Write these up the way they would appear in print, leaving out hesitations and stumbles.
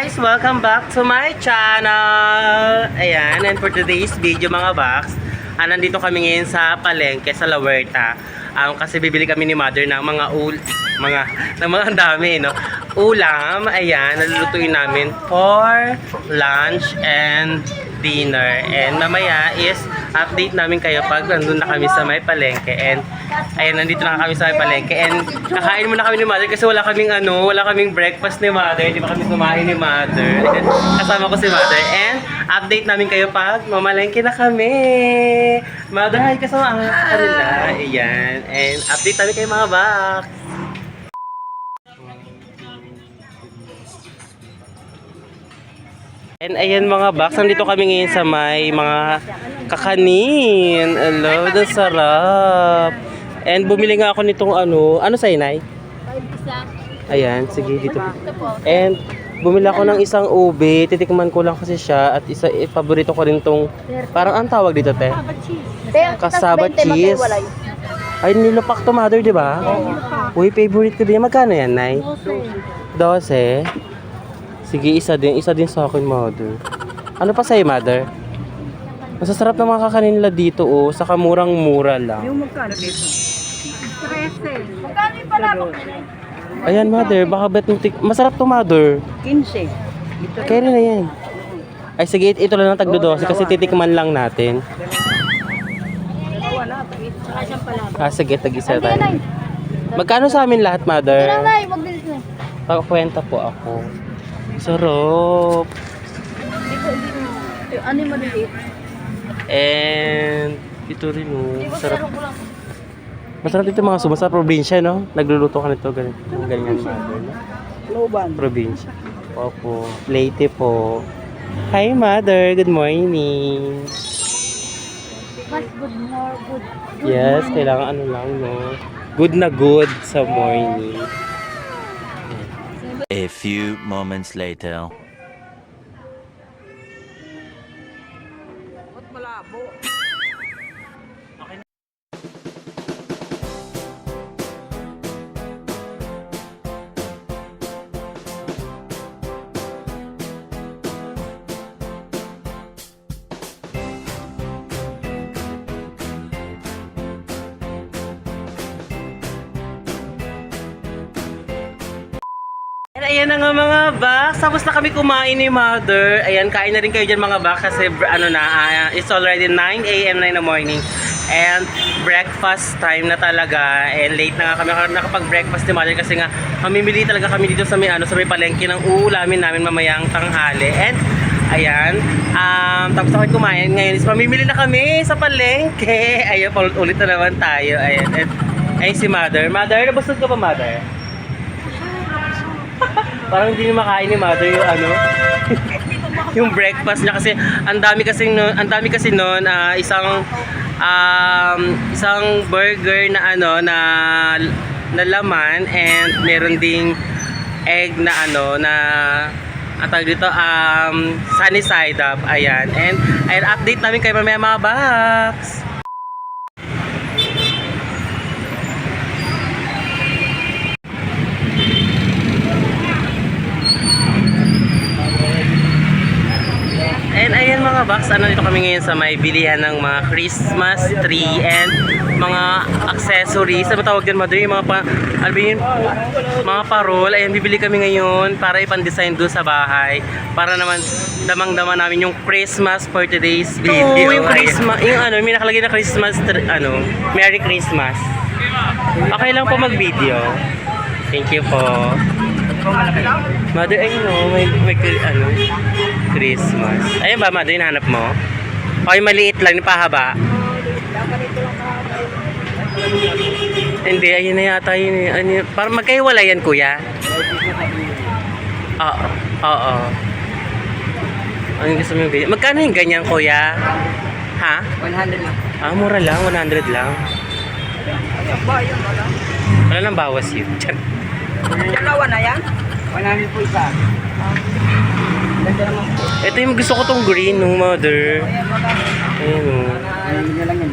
guys! Welcome back to my channel! Ayan, and for today's video mga box, nandito kami ngayon sa palengke sa La Huerta. Kasi bibili kami ni Mother ng mga dami, no? Ulam, ayan, nalulutuin namin for lunch and dinner. And mamaya is update namin kayo pag nandun na kami sa may palengke. And ayan, nandito na kami sa may palengke. And kakain muna kami ni Mother kasi wala kaming breakfast ni Mother. Hindi pa kami kumain ni Mother. Kasama ko si Mother. And update namin kayo pag mamalengke na kami. Mother, hi kasama kanila. Ayan. And update namin kayo mga box. And ayan mga box, nandito kami ngayon sa may mga kakanin. Hello, ang sarap. And bumili nga ako nitong ano sa inay? 5 isa. Ayan, sige dito. And bumili ako ng isang ube, titikman ko lang kasi siya at paborito ko rin tong parang ang tawag dito, te. Kasaba cheese. Ay, nilupak to Mother, di ba? Uy, favorite ko din. Magkano yan, Nay? 12. Sige, isa din sa akin, Mother. Ano pa sa'yo, Mother? Masasarap ng mga kakanin nila dito, oh. Saka murang-mura lang. Yung magkano dito? 13. Magkano yung palabok? Ayan, Mother. Baka bet masarap to, Mother. 15. Kaya rin na yan. Ay, sige, ito lang ang tagdo 12 kasi titikman lang natin. Dalawa na. Saka siyang palabok. Sige, tag-isa tayo. Magkano sa amin lahat, Mother? Kailan na, wag din na. Pagkwenta po ako. Sarap. Ano yung maliliit? And ito rin, oh. Sarap. Ko lang. Masarap dito mga sumo sa probinsya, no? Nagluluto ka nito, ganyan, Mother. Loban. Probinsya. Opo. Leyte po. Hi, Mother. Good morning. Mas good more good. Yes, kailangan ano lang, no? Good na good sa morning. A few moments later. Ba't malabo? Ayan na nga mga box. Tapos na kami kumain ni Mother. Ayan, kain na rin kayo dyan mga box kasi it's already 9 a.m. na in the morning. And breakfast time na talaga. And late na nga kami nakapag-breakfast ni Mother kasi nga mamimili talaga kami dito sa may palengke ng ulamin namin mamayang tanghali. And ayan, tapos na kami kumain. Ngayon is mamimili na kami sa palengke. Ayan, ulit na naman tayo. Ayan, and ayun si Mother. Mother, nabusog ka pa, Mother? Parang hindi niya makain ni Mother yung yung breakfast niya kasi ang dami kasi noon isang burger na na laman and meron ding egg na ang tawag dito sunny side up. Ayan, and update namin kayo mamaya mga box. And ayan mga box, dito kami ngayon sa may bilihan ng mga Christmas tree and mga accessories. Ano tawag dyan, Mother? Yung mga parol. Ayan, bibili kami ngayon para ipan-design doon sa bahay. Para naman damang-dama namin yung Christmas for today's video. Oo, yung Christmas, may nakalagay na Christmas, Merry Christmas. Okay lang po mag-video. Thank you po. Mother, may Christmas. Ayun ba, Mother, hinahanap mo? Okay, maliit lang, pahaba. Hindi, ayun na yata yun. Parang magkahiwala yan, Kuya. Oo. Ano gusto mo yung ganyan? Magkano yung ganyan, Kuya? Ha? 100 lang. Mura lang, 100 lang. Wala nang bawas yun. Dalawa na yan? 100 po isa. Ganda naman po. Ito yung gusto ko tong green, no, Mother. Ayun, oh.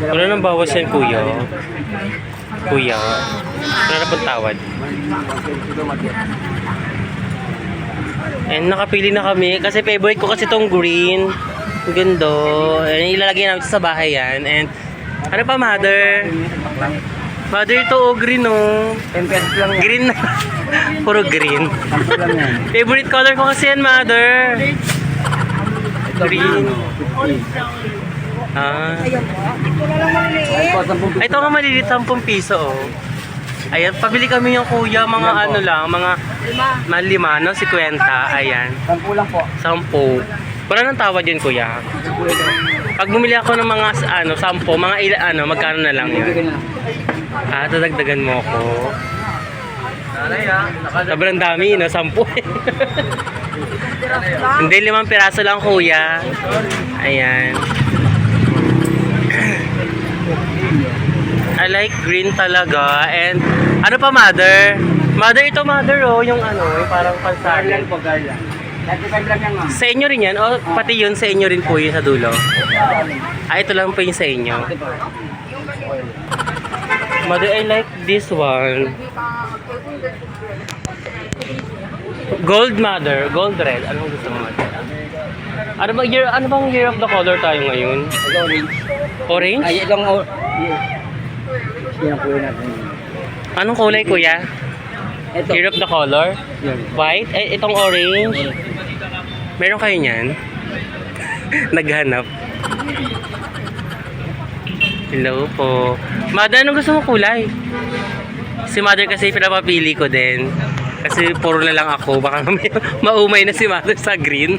Wala nang bawas yan, Kuya. Wala na pong tawad. And nakapili na kami kasi favorite ko kasi tong green. Ang ganda. And ilalagay namin sa bahay yan. And ano pa, mother? Mother, ito green oh. 10 pesos lang yan. Green na. Puro green. 10 lang yan. Favorite color ko kasi yan, mother. Green. Ah. Ito na lang maliliit. Ay, po, 10 Ay, ito nga maliliit, 10 piso oh. Ayan, pabili kami yung kuya, mga Ilan po? ano lang, mga 5, no? 50, ayan. 10 lang po. 10. Wala nang tawad yun, kuya. Pag bumili ako ng mga, 10, mga magkano na lang Bibigyan yun? na lang. Dadagdagan mo ako. Sobrang dami, no? 10. Hindi, 5 piraso lang, kuya. Ayan. I like green talaga. And ano pa, mother? Mother, ito mother oh, yung yung parang Garland pansalan. po, garland. 35 lang yan, ma'am. Sa inyo rin yan? O pati yun sa inyo rin po yun sa dulo? Ito lang po yung sa inyo. Mother, I like this one. Gold, mother. Gold red. Anong gusto mo, mother? Ano bang year of the color tayo ngayon? Ito, orange. Orange? Ay, itong yan po natin. Anong kulay, kuya? Ito. Year of the color? Yan. White? Itong orange? Meron kayo niyan? Naghanap. Hello po. Mother, anong gusto mo kulay? Si mother kasi pinapapili ko din. Kasi puro na lang ako. Baka maumay na si mother sa green.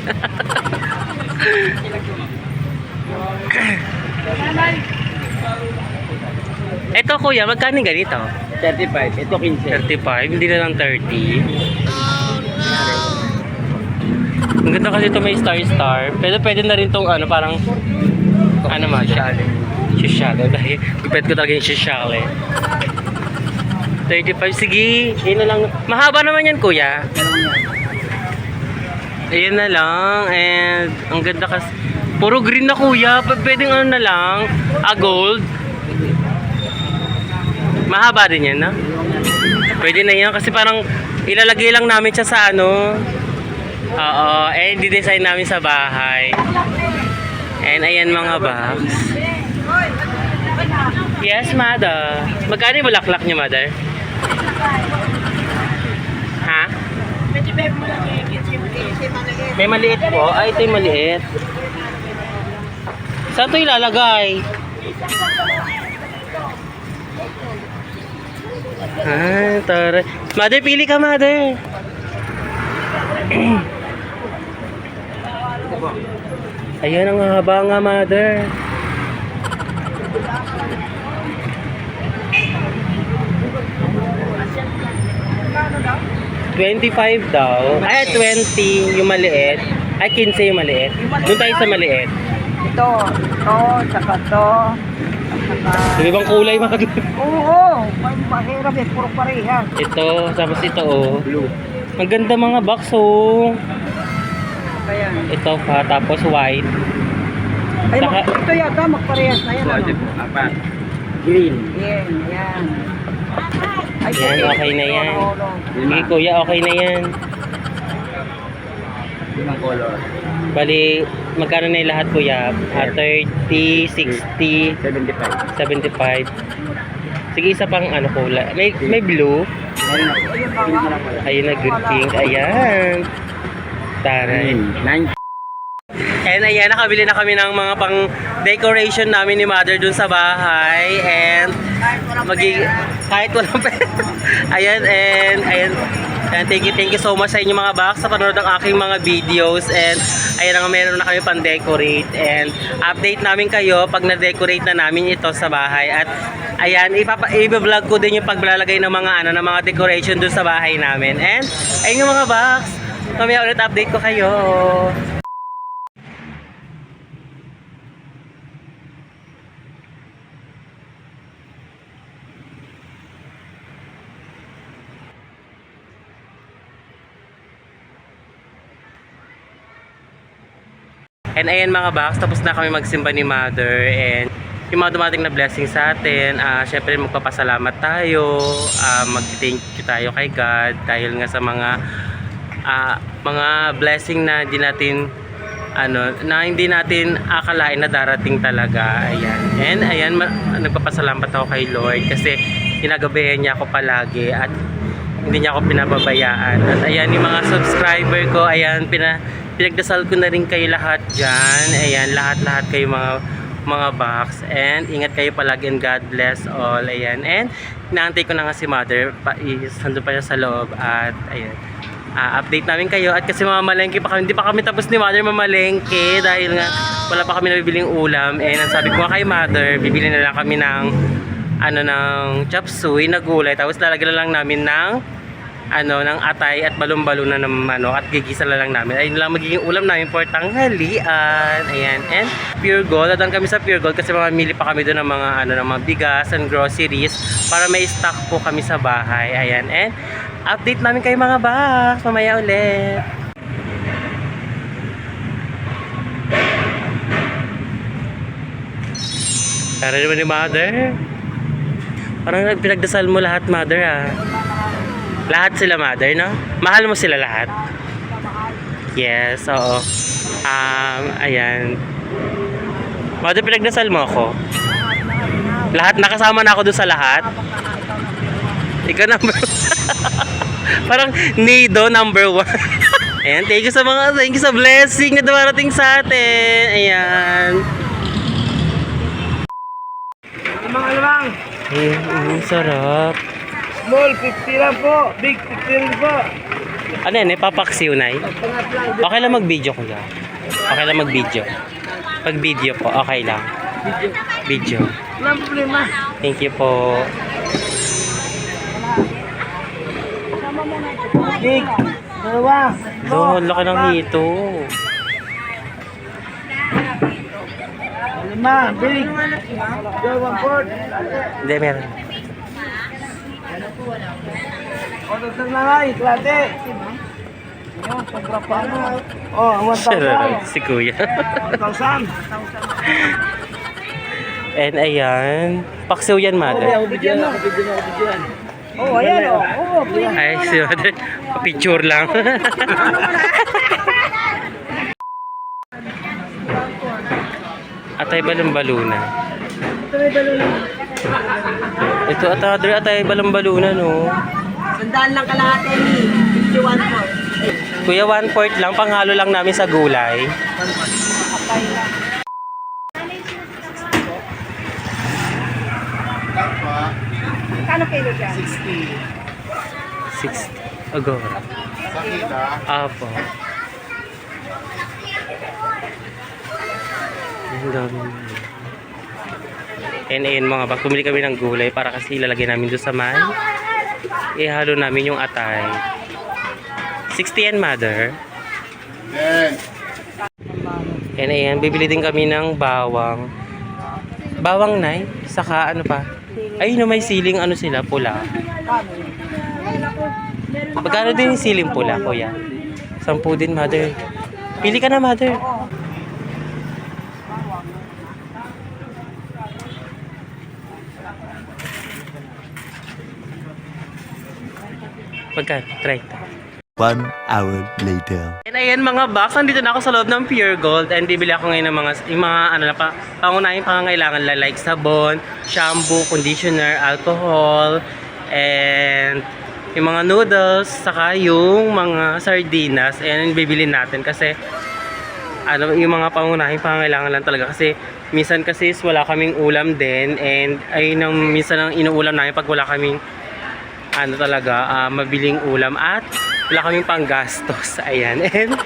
Ito kuya, magkano ganito? 35. Ito 15. 35, hindi na lang 30. Ang ganda kasi ito may star. Pero pwede na rin tong parang Shishale. Dahil pwede ko talaga yung shishale. 35, sige. Yun na lang. Mahaba naman yan, kuya. Ayun na lang. And ang ganda kasi. Puro green na, kuya. Pwedeng na lang. Gold. Mahaba din yan, no? Pwede na yan kasi parang ilalagay lang namin siya sa Oo, di-design namin sa bahay. And ayan mga box. Yes, mother. Magkano yung bulaklak niyo, mother? Ha? May maliit po. Ito yung maliit. Saan ito ilalagay? Tara. Mother, pili ka, mother. Ayan ang haba nga, mother. $25 daw. Ay, 20 yung maliit. Ay, 15 yung maliit. Doon tayo sa maliit. Ito, saka to. Sabi bang kulay, mga Oo, mahirap yan. Puro parehas. Ito, tapos ito, oh. Blue. Ang ganda mga box, oh. Kaya. Ito pa, tapos white. Ay, Saka- ito yata magparehas na yan. Ano? Apat. Green. Yan. Ay, Yan, okay na yan. Sige, kuya, okay na yan. Limang color. Bali, magkano na yung lahat, kuya? 30, 60, 75. Sige, isa pang kulay. May blue. Ayun na, good pink. Ayan. Taray. 9. And ayan, nakabili na kami ng mga pang decoration namin ni mother dun sa bahay. And kahit walang pera. Ayan, and thank you so much sa inyo mga box sa panonood ng aking mga videos. And ayan nga, meron na kami pang decorate. And update namin kayo pag na-decorate na namin ito sa bahay. At ayan, i-vlog ko din yung paglalagay ng mga ng mga decoration dun sa bahay namin. And ayun nga mga box, kami ulit update ko kayo. And ayan mga box, tapos na kami magsimba ni mother. And yung mga dumating na blessing sa atin, syempre magpapasalamat tayo, mag-thank you tayo kay God dahil nga sa mga mga blessing na hindi natin akalain na darating talaga. Ayan. And ayan, nagpapasalamat ako kay Lord kasi ginagabayan niya ako palagi at hindi niya ako pinababayaan. At ayan, yung mga subscriber ko, ayan, pinagdasal ko na rin kayo lahat dyan. Ayan, lahat kayo mga box. And ingat kayo palagi and God bless all. Ayan. And inaantay ko na nga si Mother. Nandun pa siya sa loob. At ayan. Update namin kayo. At kasi mamamalengke pa kami. Hindi pa kami tapos ni Mother mamalengke. Dahil nga wala pa kami nabibiling ulam. And ang sabi ko nga kay Mother, bibili na lang kami ng chop suey na gulay. Tapos lalagyan na lang namin ng atay at balon-balon na at gigisa na lang namin. Ayun lang magiging ulam namin for tanghalian. Ayan. And Pure Gold. Dadaan kami sa Pure Gold kasi mamimili pa kami doon ng mga bigas and groceries para may stock po kami sa bahay. Ayan. And update namin kayo mga box. Mamaya ulit. Tara naman ni Mother. Parang pinagdasal mo lahat, Mother, Lahat sila, Mother, no? Mahal mo sila lahat? Yes, oo. Ayan. Mother, pinagdasal mo ako? Lahat, nakasama na ako doon sa lahat? Ikaw number 1. Parang nido number 1. Ayan, thank you sa blessing na dumarating sa atin. Ayan. Limang. Sarap. Small, 50 lang po. Big, 50 rin po. Ano yan, papaksiw na Okay lang mag-video ko lang. Okay lang mag-video. Pag-video po, okay lang. Video. Walang problema. Thank you po. Big, dalawa. Doon, laki ng hito. 5, big. 1/4. Hindi, meron. O, dagdag na nga, klate. Oh, 1,000. Si Kuya. 1,000. And ayan. Paksiw yan, Mother. Bigyan mo. Oh, ayan o. Ay, si Mother. Picture lang. Atay balon-baluna. Ito atay balon-baluna, no? Sandaan lang kalahati ni 51 po. Kuya, 1/4 lang. Panghalo lang namin sa gulay. Kano kilo siya? 60. Agora. Apo. Ang dami. And ayun mga bak, pumili kami ng gulay para kasi ilalagay namin doon sa man. Ihalo namin yung atay. 60 yan, Mother. And ayan, bibili din kami ng bawang. Bawang, Nay? Saka ano pa? Ay, no, may siling sila, pula. Magkano din yung siling pula, Kuya? 10 din, Mother. Pili ka na, Mother. Magkano? 30. 1 hour later. And ayan mga box, nandito na ako sa loob ng Pure Gold and bibili ako ngayon ng mga pangunahing pangangailangan like sabon, shampoo, conditioner, alcohol, and yung mga noodles, saka yung mga sardinas. Ayan, bibili natin kasi yung mga pangunahing pangangailangan lang talaga kasi minsan kasi wala kaming ulam din and minsan ang inuulam namin pag wala kaming mabiling ulam at wala kaming panggastos. Ayan. And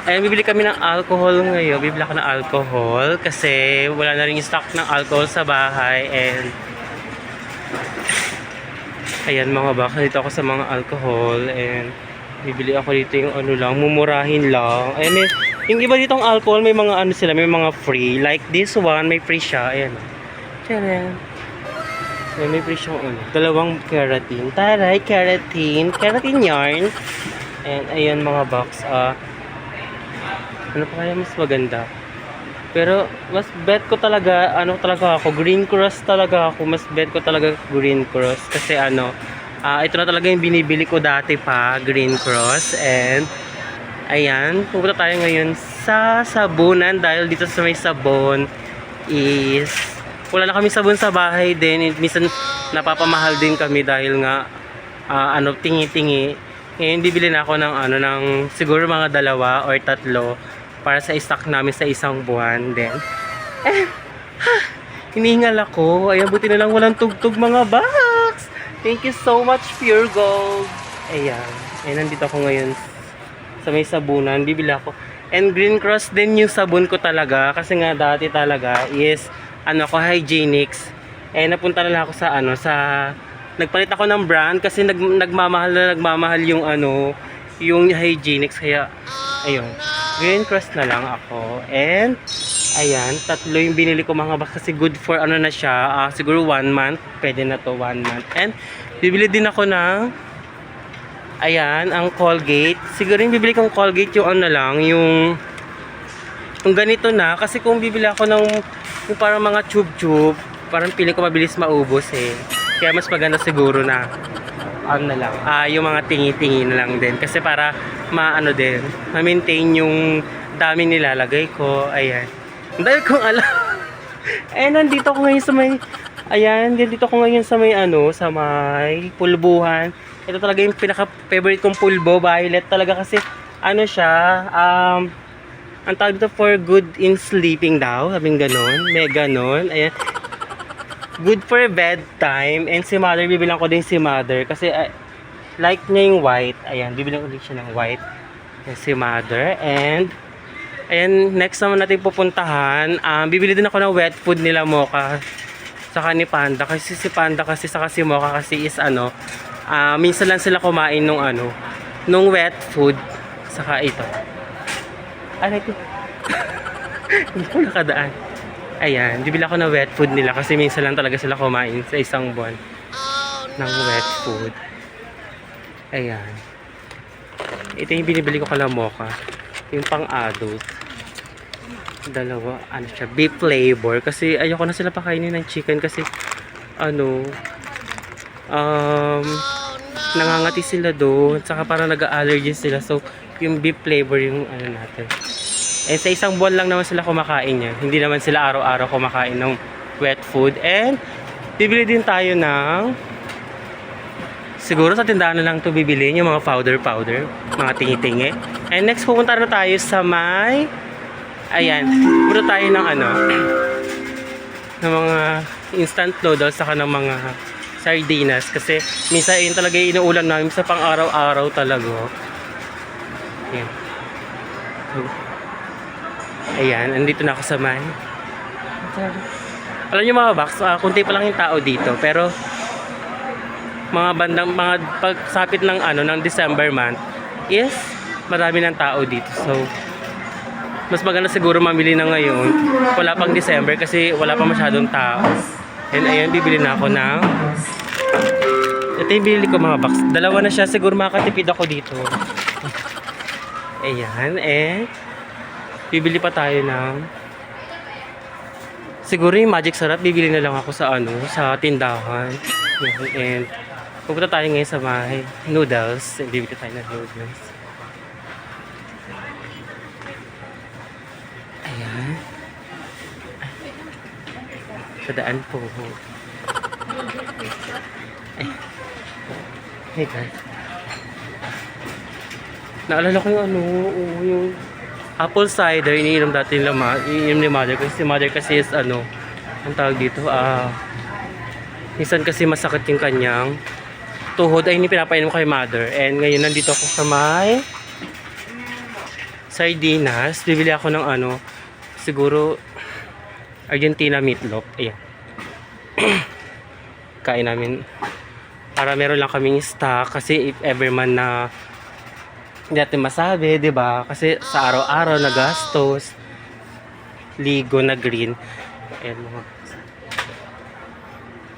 ayan, bibili kami ng alcohol ngayon. Bibili ako ng alcohol kasi wala na rin stock ng alcohol sa bahay. And ayan mga baka, dito ako sa mga alcohol and bibili ako dito yung mumurahin lang. Ayan, yung iba ditong alcohol may mga sila, may mga free. Like this one, may free siya. Ayan. Ayan. May free siyang dalawang keratin. Taray, keratin yarn. And ayan mga box. Ano pa kaya mas maganda? Pero mas bet ko talaga, ako, Green Cross talaga ako. Mas bet ko talaga Green Cross. Kasi ito na talaga yung binibili ko dati pa, Green Cross. And Ayan, pupunta tayo ngayon sa sabunan dahil dito sa may sabon is wala na kami sabon sa bahay din. Minsan napapamahal din kami dahil nga tingi-tingi. Ngayon bibili na ako ng ng siguro mga 2 or 3 para sa stock namin sa isang buwan din. Hinihingal ako. Ayan, buti na lang walang tugtog mga box. Thank you so much, Pure Gold. Ayan. Ayan, nandito ako ngayon sa may sabunan. Bibili ako. And Green Cross din yung sabon ko talaga. Kasi nga dati talaga is hygienics. Napunta na lang ako sa nagpalit ako ng brand kasi nagmamahal yung yung hygienics. Kaya ayun, Green Cross na lang ako. And ayan, 3 yung binili ko mga box kasi good for na siya, siguro 1 month. Pwede na to 1 month. And bibili din ako ng ang Colgate. Siguro yung bibili kong Colgate yung yung ganito na. Kasi kung bibili ako ng yung parang mga tube-tube, parang pili ko mabilis maubos eh. Kaya mas maganda siguro na yung mga tingi-tingi na lang din. Kasi para din, ma-maintain yung dami nilalagay ko. Ayan. Dahil kung alam. Nandito ko ngayon sa may sa may pulbuhan. Ito talaga yung pinaka-favorite kong pulbo, violet talaga kasi siya, ang tawag dito for good in sleeping daw, sabing ganon, may ganon, ayan. Good for bedtime, and si mother, bibilang ko din si mother kasi like niya yung white, ayan, bibilang ko din siya ng white, ayan, si mother, and ayan, next naman natin pupuntahan, bibili din ako ng wet food nila Mocha, saka ni Panda, kasi si Panda kasi saka si Mocha kasi is minsan lang sila kumain nung wet food, saka ito. Ito. Hindi ko nakadaan. Ayan, bibili ako ng wet food nila kasi minsan lang talaga sila kumain sa isang buwan ng wet food. Ayan. Ito yung binibili ko kala Mocha. Yung pang-adult. 2, siya, beef flavor. Kasi ayoko na sila pakainin ng chicken kasi nangangati sila doon, saka parang nag-allergy sila, so yung beef flavor yung natin. Sa isang buwan lang naman sila kumakain yan, hindi naman sila araw-araw kumakain ng wet food. And bibili din tayo ng siguro sa tindahan na lang ito bibili yung mga powder, mga tingi-tingi. And next pupunta na tayo sa may pupunta tayo ng ng mga instant noodles saka ng mga sardinas kasi minsan yun talaga yung inuulam namin sa pang araw-araw talaga. Ayan, andito na ako sa may. Alam niyo mga box, kunti pa lang yung tao dito pero mga pagsapit ng ng December month is marami ng tao dito. So mas maganda siguro mamili na ngayon. Wala pang December kasi wala pa masyadong tao. And ayan, bibili na ako ng ito yung binili ko mga box. 2 na siya. Siguro makakatipid ako dito. Ayan. Bibili pa tayo ng siguro yung Magic Sarap. Bibili na lang ako sa sa tindahan. And pupunta tayo ngayon sa may noodles. Bibili tayo ng noodles. Ayan. Sa daan po. Hey guys. Naalala ko yung apple cider, iniinom dati iniinom ni mother kasi si mother kasi is ang tawag dito, minsan kasi masakit yung kanyang tuhod, ay hindi pinapainom kay mother. And ngayon nandito ako sa may sardinas. Bibili ako ng siguro Argentina meatloaf. Ayan. Kain namin para meron lang kaming stock kasi if ever man na hindi natin masabi, diba? Kasi sa araw-araw na gastos, ligo na green. Ayan mga.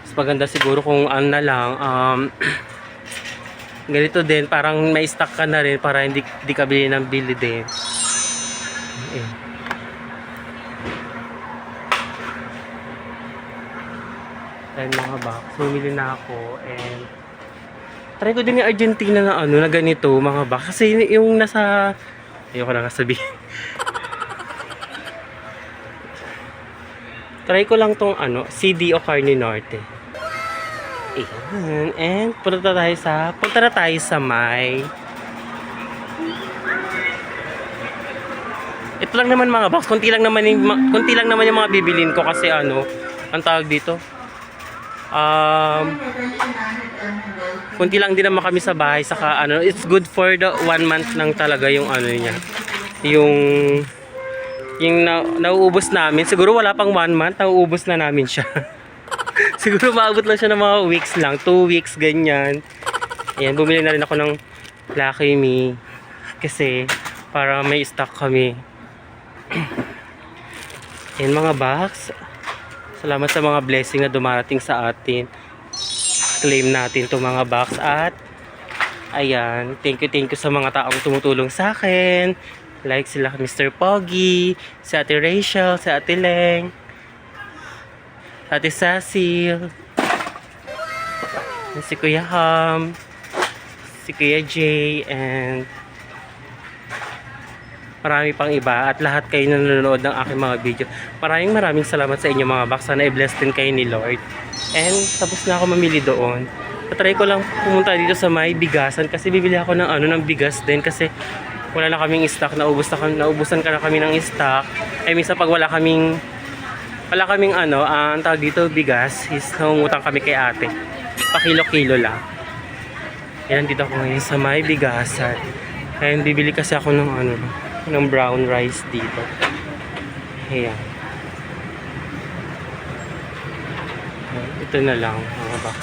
Mas maganda siguro kung na lang, ganito din, parang may stock ka na rin para hindi ka bili ng bili din. Ayan. Ayan mga box, bumili na ako and try ko din yung Argentina na na ganito mga box kasi yung nasa Ayoko na nga sabihin. Try ko lang tong ano, CD o Carne Norte. Ayan. And punta na tayo sa may... Ito lang naman mga box. Kunti lang naman yung mga bibilin ko kasi ano, ang tawag dito. Kunti lang din naman kami sa bahay, saka ano, it's good for the 1 month lang talaga yung ano niya. Yung nauubos namin. Siguro wala pang 1 month, nauubos na namin siya. Siguro maabot lang siya ng mga weeks lang, 2 weeks ganyan. Ayan, bumili na rin ako ng Lucky Me kasi para may stock kami. Ayan mga box. Salamat sa mga blessing na dumarating sa atin. Claim natin to mga box at ayan, thank you sa mga taong tumutulong sa akin. Like sila Mr. Pogi, si Ate Rachel, si Ate Leng, Ate Cecil, si Kuya Ham, si Kuya Jay, and marami pang iba at lahat kayo na nanonood ng aking mga video. Maraming salamat sa inyo mga box. Sana i-bless din kayo ni Lord. And tapos na ako mamili doon. Patry ko lang pumunta dito sa may bigasan kasi bibili ako ng bigas din kasi wala na kaming stock. Naubusan ka na kami ng stock. Ay minsan pag wala kaming ang tawag dito bigas, is nangungutang kami kay ate. Pa-kilo-kilo lang. Yan, dito ako ngayon sa may bigasan. Ayan, bibili kasi ako ng brown rice dito. Ayan. Ito na lang mga box.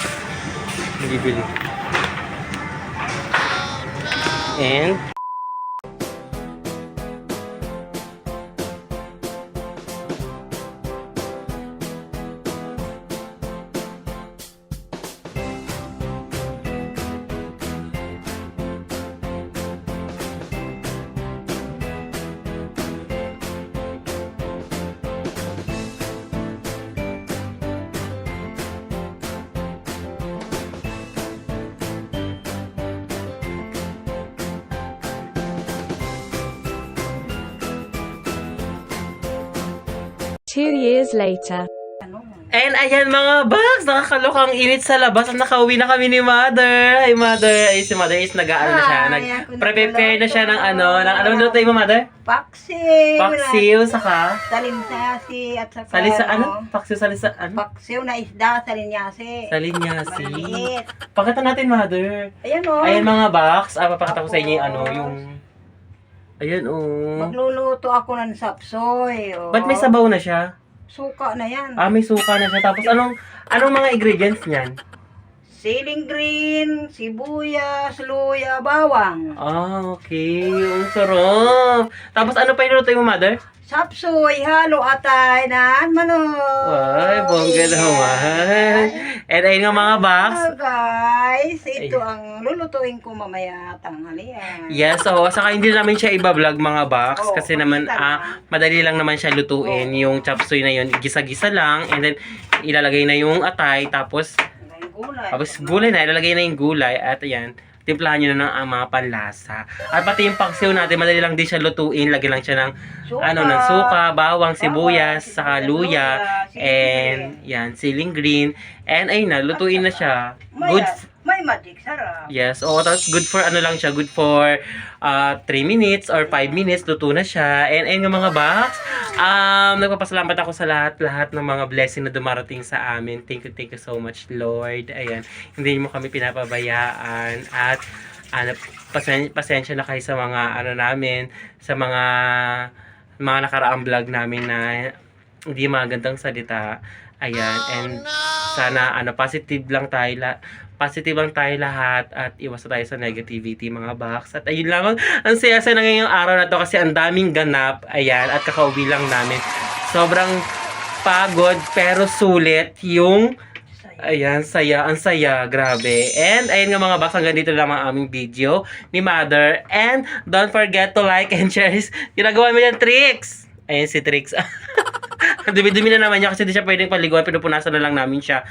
Bibili. And Two years later. And ayan mga box, nakakalokang init sa labas at nakauwi na kami ni Mother. Hi Mother. Ay si Mother is nag-aano na siya, nag-prepare na siya ng ano luto mo Mother? Paksiw. Paksiw saka Salinsasi at saka salisa ano? Paksiw salisa ano? Paksiw na isda, salinyasi. Salinyasi. Maliit. Pakita natin Mother. Ayan o. Ayan mga box, papakita ko sa inyo yung ayan oh. Magluluto ako ng sapsoy. Oh. Ba't may sabaw na siya? Suka na yan. Ah, may suka na siya. Tapos anong mga ingredients niyan? Siling green, sibuyas, luya, bawang. Ah, okay. Ang sarap. Tapos ano pa inuluto mo, Mother? Sapsoy, halo, atay, na manok. Ay, bongga naman. And ayun nga mga box. Hello guys, ito ang lulutuin ko mamaya tanghalian. Yes, so saka hindi namin siya iba-vlog mga box Oo, kasi naman madali lang naman siya lutuin. Yung chop suey na yun, gisa-gisa lang and then ilalagay na yung atay tapos gulay na, ilalagay na yung gulay at ayan, timplahan nyo na ng mga panlasa. At pati yung paksiw natin, madali lang din siya lutuin. Lagyan lang siya ng ng suka, bawang, sibuyas, saka luya, and yan, siling green. And ayun na, lutuin na siya. Good. May magic sarap. Yes, tapos good for lang siya, good for 3 minutes or 5 minutes, luto na siya. And ayun nga mga box, nagpapasalamat ako sa lahat ng mga blessing na dumarating sa amin. Thank you so much Lord. Ayan, hindi mo kami pinapabayaan at pasensya na kayo sa mga namin, sa mga nakaraang vlog namin na hindi magandang salita. Ayan, and sana positive lang tayo lahat at iwas tayo sa negativity mga box. At ayun lamang, ang saya-saya na ngayong araw na to kasi ang daming ganap. Ayan, at kakauwi lang namin. Sobrang pagod pero sulit yung ayan, ang saya, grabe. And ayun nga mga box, hanggang dito lang ang aming video ni Mother. And don't forget to like and share. Ginagawa mo yan, Trix. Ayan si Trix. Dumi-dumi na naman niya kasi di siya pwedeng paliguan, pinupunasan na lang namin siya.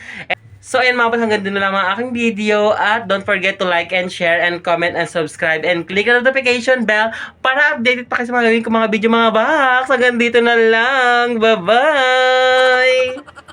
So, ayan mga boss, hanggang dun na lang ang aking video. At don't forget to like and share and comment and subscribe and click the notification bell para updated pa kayo sa mga gawin ko mga video mga box. Hanggang dito na lang. Bye-bye!